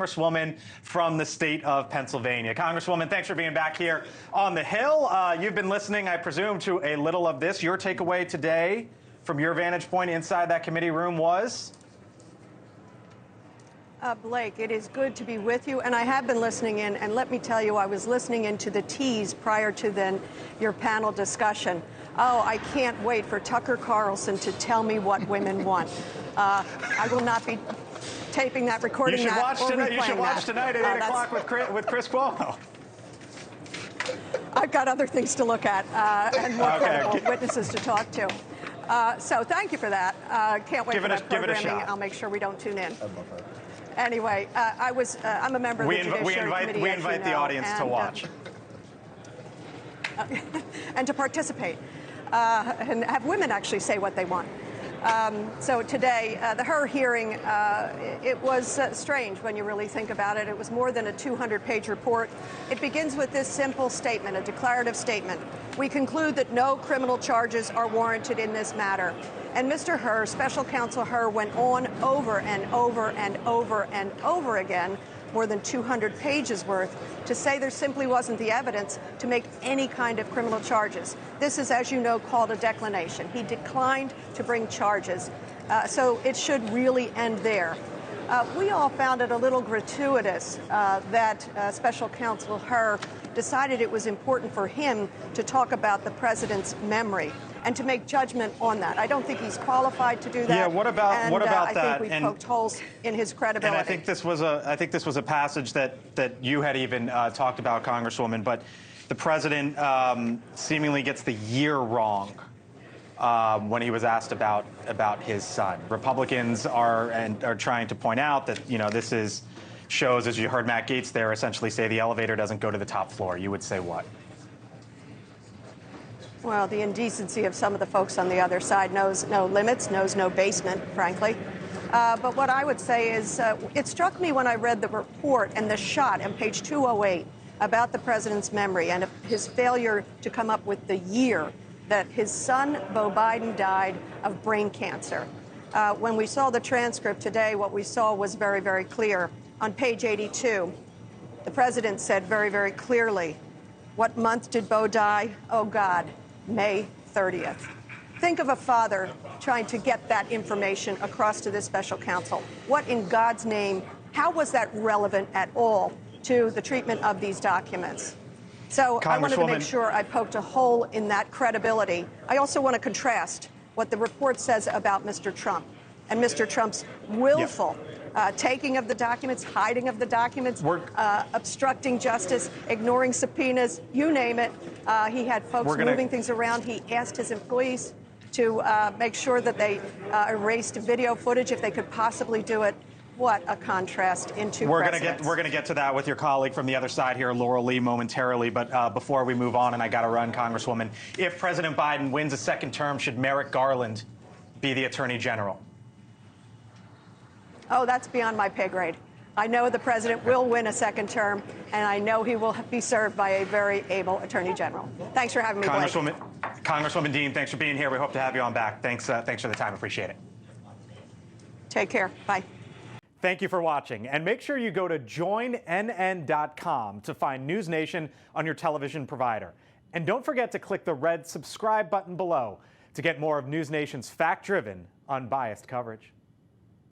congresswoman from the state of Pennsylvania. Congresswoman, thanks for being back here on the Hill. You've been listening, I presume, to a little of this. Your takeaway today from your vantage point inside that committee room was? Blake, it is good to be with you, and I have been listening in, and let me tell you, I was listening into the tease prior to then your panel discussion. Oh, I can't wait for Tucker Carlson to tell me what women want. I will not be taping that, recording that, or replaying that. You should watch tonight at 8 o'clock with Chris Cuomo. I've got other things to look at and more credible witnesses to talk to. So thank you for that. Can't wait for that programming. I'll make sure we don't tune in. Anyway, I'm a member of the Judiciary Committee. We invite the audience to watch. And to participate, and have women actually say what they want. So today, the Hur hearing, it was strange when you really think about it. It was more than a 200-page report. It begins with this simple statement, a declarative statement. We conclude that no criminal charges are warranted in this matter. And Mr. Hur, Special Counsel Hur, went on over and over and over and over again, more than 200 pages worth, to say there simply wasn't the evidence to make any kind of criminal charges. This is, as you know, called a declination. He declined to bring charges. So it should really end there. We all found it a little gratuitous that Special Counsel Hur decided it was important for him to talk about the president's memory and to make judgment on that. I don't think he's qualified to do that. Yeah, what about that? I think we poked holes in his credibility. And I think this was a passage that you had even talked about, Congresswoman. But the president seemingly gets the year wrong when he was asked about his son. Republicans are trying to point out that this shows, as you heard Matt Gaetz there essentially say, the elevator doesn't go to the top floor. You would say what? Well, the indecency of some of the folks on the other side knows no limits, knows no basement, frankly. But what I would say is it struck me when I read the report and the shot on page 208 about the president's memory and his failure to come up with the year that his son, Beau Biden, died of brain cancer. When we saw the transcript today, what we saw was very, very clear. On page 82, the president said very, very clearly, what month did Beau die? Oh, God. May 30th. Think of a father trying to get that information across to this special counsel. What in God's name, how was that relevant at all to the treatment of these documents? So I wanted to make sure I poked a hole in that credibility. I also want to contrast what the report says about Mr. Trump and Mr. Trump's willful taking of the documents, hiding of the documents, obstructing justice, ignoring subpoenas, you name it. He had folks moving things around. He asked his employees to make sure that they erased video footage if they could possibly do it. What a contrast in two presidents. We're gonna get to that with your colleague from the other side here, Laurel Lee, momentarily. But before we move on, and I got to run, Congresswoman, if President Biden wins a second term, should Merrick Garland be the Attorney General? Oh, that's beyond my pay grade. I know the president will win a second term, and I know he will be served by a very able attorney general. Thanks for having me, Blake. Congresswoman Dean, thanks for being here. We hope to have you on back. Thanks for the time. Appreciate it. Take care. Bye. Thank you for watching, and make sure you go to joinnn.com to find NewsNation on your television provider. And don't forget to click the red subscribe button below to get more of NewsNation's fact-driven, unbiased coverage.